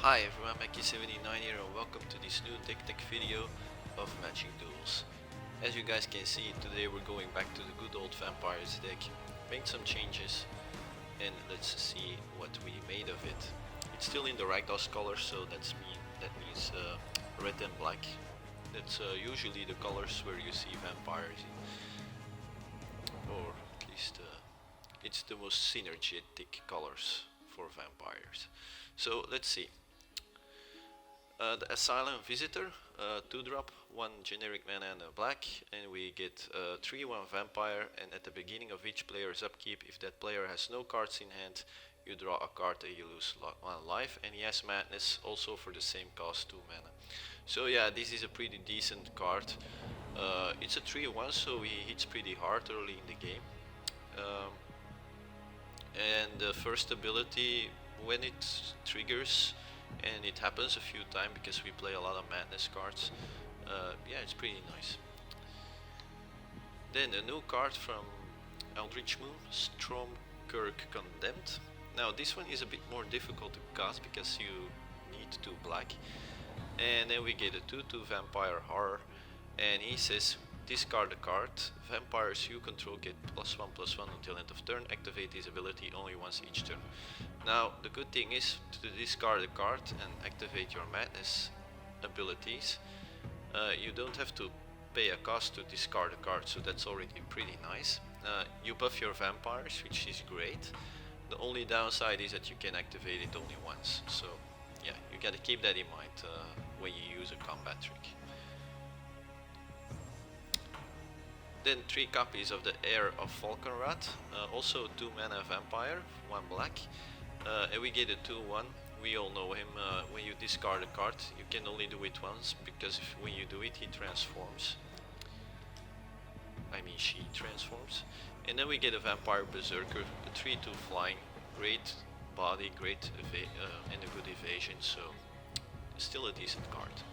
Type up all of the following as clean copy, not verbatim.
Hi everyone, Mackie79 here and welcome to this new deck tech video of Magic Duels. As you guys can see, today we're going back to the good old Vampires deck, made some changes, and let's see what we made of it. It's still in the Ragdoll's color, so that means red and black. That's usually the colors where you see vampires in, or at least it's the most synergetic colors for vampires. So let's see. The Asylum Visitor, 2-drop, 1 generic mana and a black, and we get 3/1 Vampire, and at the beginning of each player's upkeep, if that player has no cards in hand, you draw a card and you lose 1 life, and he has Madness also for the same cost, 2 mana. So yeah, this is a pretty decent card. It's a 3/1, so he hits pretty hard early in the game. And the first ability, when it triggers, and it happens a few times because we play a lot of Madness cards, yeah, it's pretty nice. Then a new card from Eldritch Moon, Stromkirk Condemned. Now this one is a bit more difficult to cast because you need 2 black. And then we get a 2/2 Vampire Horror, and he says discard a card. Vampires you control get +1/+1 until end of turn. Activate his ability only once each turn. Now the good thing is to discard a card and activate your Madness abilities. You don't have to pay a cost to discard a card, so that's already pretty nice. You buff your vampires, which is great. The only downside is that you can activate it only once. So yeah, you gotta keep that in mind when you use a combat trick. Then 3 copies of the Heir of Falkenrath, also 2 mana vampire, 1 black, and we get a 2/1. We all know him. When you discard a card, you can only do it once, because when you do it, he transforms. I mean, she transforms. And then we get a Vampire Berserker, a 3/2 flying, great body, great and a good evasion, so still a decent card.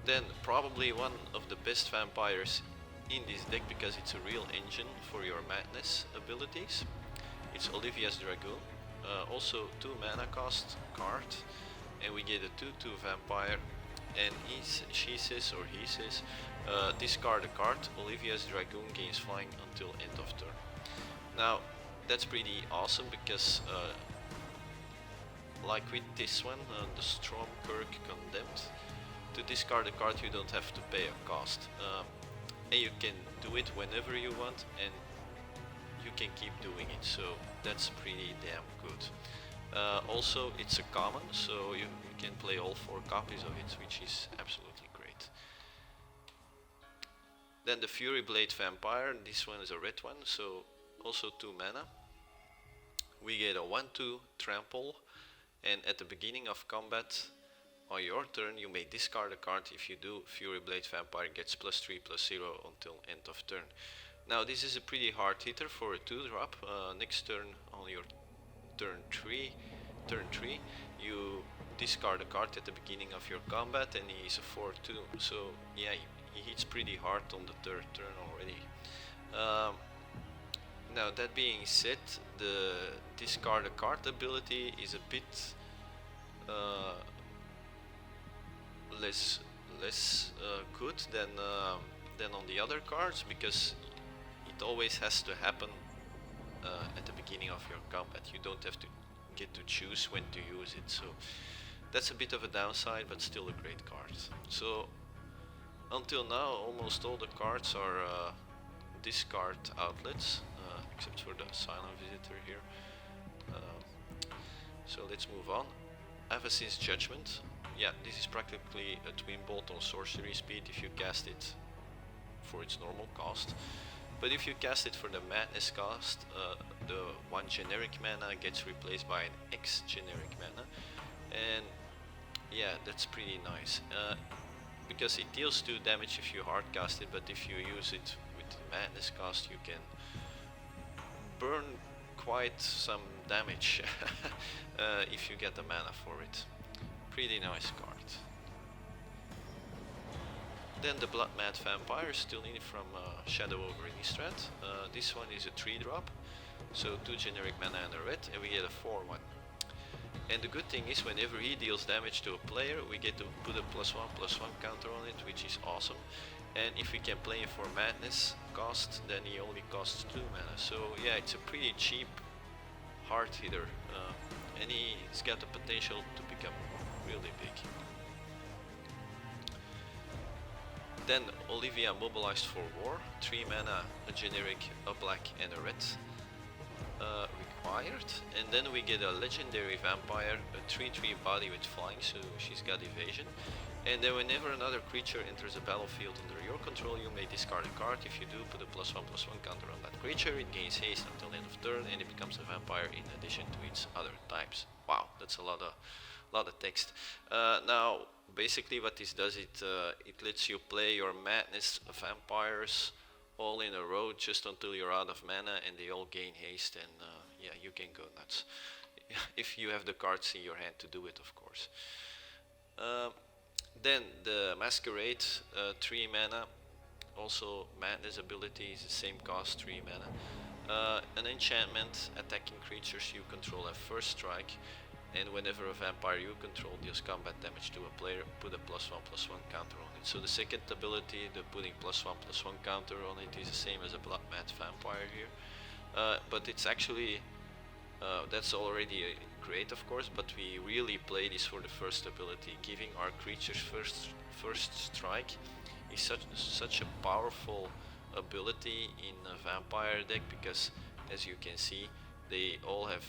Then probably one of the best vampires in this deck because it's a real engine for your Madness abilities. It's Olivia Drago, also 2 mana cost card, and we get a 2/2 Vampire, and she says, discard a card. Olivia's Dragoon gains flying until end of turn. Now that's pretty awesome because like with this one, the Stromkirk Condemned, to discard a card you don't have to pay a cost, and you can do it whenever you want, and you can keep doing it, so that's pretty damn good. Also it's a common, so you can play all 4 copies of it, which is absolutely great. Then the Furyblade Vampire, this one is a red one, so also 2 mana. We get a 1/2 trample, and at the beginning of combat on your turn you may discard a card. If you do, Furyblade Vampire gets +3/+0 until end of turn. Now this is a pretty hard hitter for a 2-drop. Next turn, on your turn 3, you discard a card at the beginning of your combat, and he's a 4/2. So yeah, he hits pretty hard on the 3rd turn already. Now that being said, the discard a card ability is a bit less good than on the other cards, because it always has to happen at the beginning of your combat. You don't have to get to choose when to use it, so that's a bit of a downside, but still a great card. So until now almost all the cards are discard outlets, except for the Asylum Visitor here. So let's move on. Avacyn's Judgement. Yeah, this is practically a twin bolt on sorcery speed if you cast it for its normal cost. But if you cast it for the Madness cost, the 1 generic mana gets replaced by an X generic mana, and yeah, that's pretty nice, because it deals 2 damage if you hard cast it, but if you use it with the Madness cost you can burn quite some damage if you get the mana for it. Pretty nice card. Then the Bloodmad Vampire, still in from Shadow over Innistrad. This one is a 3-drop, so 2 generic mana and a red, and we get a 4/1. And the good thing is, whenever he deals damage to a player, we get to put a +1/+1 counter on it, which is awesome. And if we can play him for madness cost, then he only costs 2 mana. So yeah, it's a pretty cheap hard hitter, and he's got the potential to become really big. Then Olivia Mobilized for War, 3 mana, a generic, a black and a red required. And then we get a legendary vampire, a 3/3 body with flying, so she's got evasion. And then whenever another creature enters a battlefield under your control, you may discard a card. If you do, put a +1/+1 counter on that creature. It gains haste until the end of turn, and it becomes a vampire in addition to its other types. Wow, that's a lot of text. Now, basically what this does, it lets you play your madness vampires all in a row just until you're out of mana, and they all gain haste, and yeah, you can go nuts. If you have the cards in your hand to do it, of course. Then the Masquerade, 3 mana, also madness ability is the same cost, 3 mana. An enchantment, attacking creatures you control have first strike, and whenever a vampire you control deals combat damage to a player, put a +1/+1 counter on it. So the second ability, the putting +1/+1 counter on it, is the same as a Bloodmad Vampire here, but it's actually that's already great, of course, but we really play this for the first ability. Giving our creatures first strike is such a powerful ability in a vampire deck, because as you can see, they all have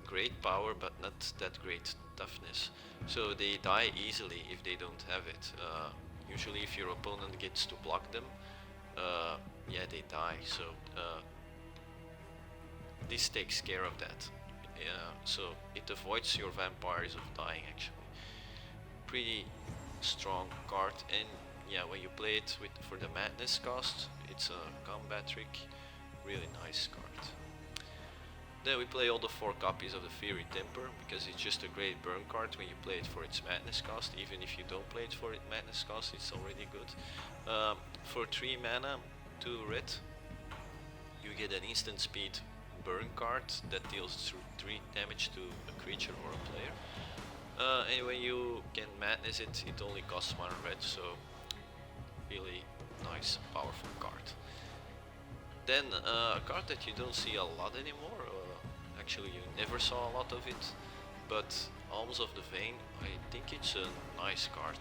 great power but not that great toughness, so they die easily if they don't have it. Usually if your opponent gets to block them, yeah, they die, so this takes care of that. So it avoids your vampires of dying, actually. Pretty strong card, and yeah, when you play it for the madness cost, it's a combat trick, really nice card. Then we play all the 4 copies of the Fiery Temper, because it's just a great burn card when you play it for its madness cost. Even if you don't play it for its madness cost, it's already good. For 3 mana, 2 red, you get an instant speed burn card that deals 3 damage to a creature or a player. And when you can madness it, it only costs 1 red, so really nice, powerful card. Then a card that you don't see a lot anymore, actually you never saw a lot of it, but Alms of the Vein, I think it's a nice card.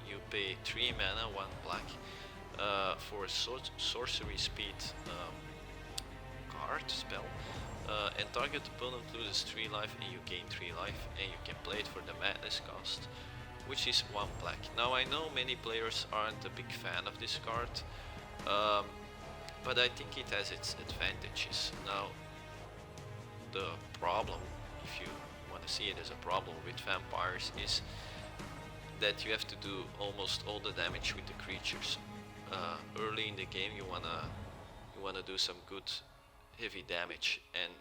You pay 3 mana, 1 black, for a sorcery speed card spell, and target opponent loses 3 life and you gain 3 life, and you can play it for the madness cost, which is 1 black. Now I know many players aren't a big fan of this card, but I think it has its advantages. Now the problem, if you want to see it as a problem with vampires, is that you have to do almost all the damage with the creatures. Early in the game you wanna do some good heavy damage and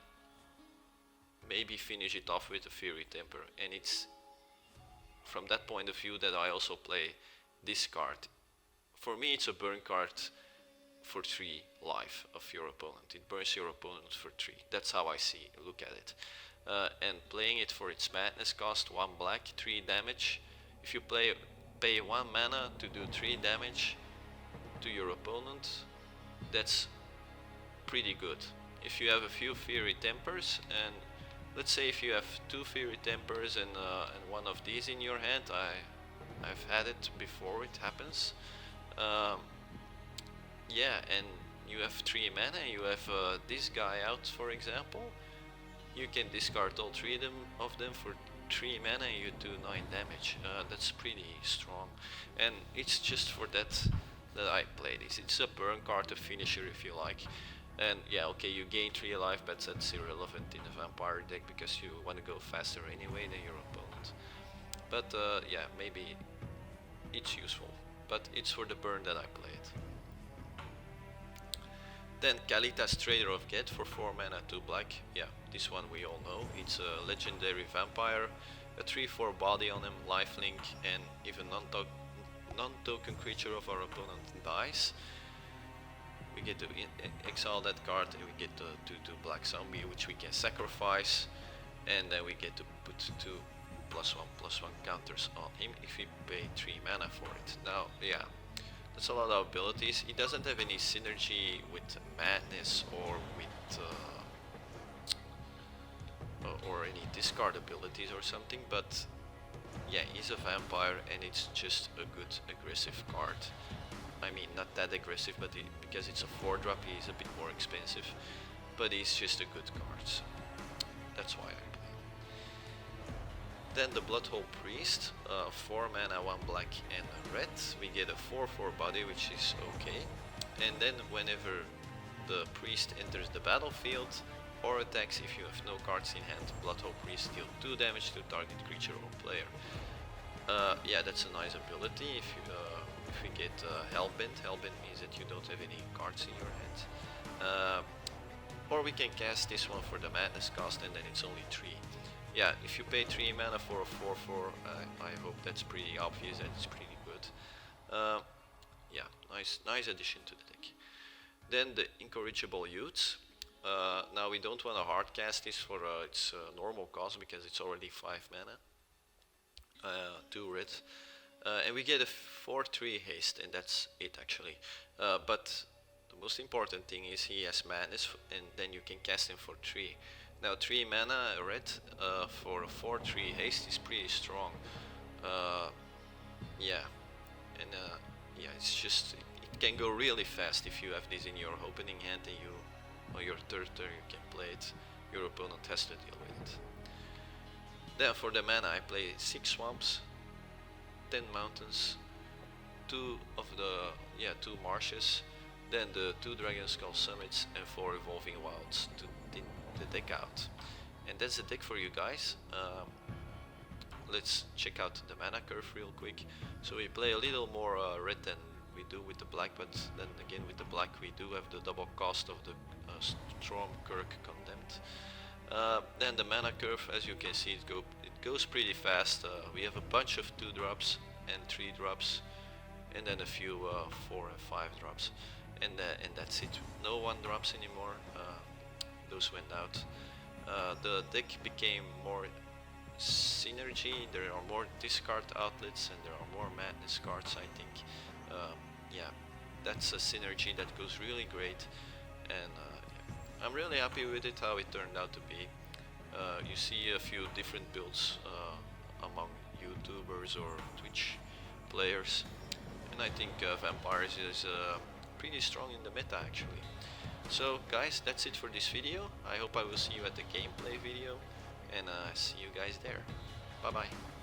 maybe finish it off with a Fiery Temper, and it's from that point of view that I also play this card. For me it's a burn card for 3 life of your opponent. It burns your opponent for 3. That's how I look at it. And playing it for its madness cost, 1 black, 3 damage. If you pay 1 mana to do 3 damage to your opponent, that's pretty good. If you have a few Fiery Tempers, and let's say if you have 2 Fiery Tempers and 1 of these in your hand, I've had it before, it happens. Yeah, and you have 3 mana, you have this guy out, for example, you can discard all 3 of them for 3 mana and you do 9 damage. That's pretty strong, and it's just for that I play this. It's a burn card, a finisher if you like. And yeah, okay, you gain 3 life, but that's irrelevant in a vampire deck because you want to go faster anyway than your opponent. But yeah, maybe it's useful, but it's for the burn that I play it. Then Kalitas, Traitor of Ghet for 4 mana, 2 black. Yeah, this one we all know. It's a legendary vampire, a 3/4 body on him, lifelink, and if a non-token creature of our opponent dies, we get to exile that card and we get to 2/2 black zombie, which we can sacrifice, and then we get to put put 2 +1/+1 counters on him if we pay 3 mana for it. Now, yeah, that's a lot of abilities. He doesn't have any synergy with Madness or with or any discard abilities or something, but yeah, he's a vampire and it's just a good aggressive card. I mean, not that aggressive, but because it's a 4-drop, he's a bit more expensive, but he's just a good card, so that's why I play. Then the Bloodhall Priest, 4 mana, 1 black and a red. We get a 4/4 body, which is okay. And then whenever the priest enters the battlefield or attacks, if you have no cards in hand, Bloodhall Priest deal 2 damage to target creature or player. Yeah, that's a nice ability. If we get Hellbent, Hellbent means that you don't have any cards in your hand. Or we can cast this one for the Madness cost, and then it's only 3. Yeah, if you pay 3 mana for a 4/4, I hope that's pretty obvious and it's pretty good. Yeah, nice addition to the deck. Then the Incorrigible Youth. Now we don't want to hard cast this for its normal cost because it's already 5 mana, 2 red, and we get a 4/3 haste, and that's it actually. But the most important thing is he has madness, and then you can cast him for 3. Now 3 mana red for a 4/3 haste is pretty strong. Yeah, and yeah, it's just it can go really fast if you have this in your opening hand and you on your third turn you can play it. Your opponent has to deal with it. Then for the mana I play 6 swamps, 10 mountains, 2 marshes, then the 2 Dragonskull Summits and 4 Evolving Wilds to thin the deck out. And that's the deck for you guys. Let's check out the mana curve real quick. So we play a little more red than we do with the black, but then again with the black we do have the double cost of the Stromkirk Condemned. Then the mana curve, as you can see, it goes pretty fast. We have a bunch of 2-drops and 3-drops, and then a few 4 and 5-drops, and that's it. No 1-drops anymore. Those went out. The deck became more synergy. There are more discard outlets and there are more madness cards, I think. Yeah, that's a synergy that goes really great, and yeah, I'm really happy with it, how it turned out to be. You see a few different builds among YouTubers or Twitch players, and I think Vampires is pretty strong in the meta actually. So guys, that's it for this video. I hope I will see you at the gameplay video, and see you guys there. Bye bye.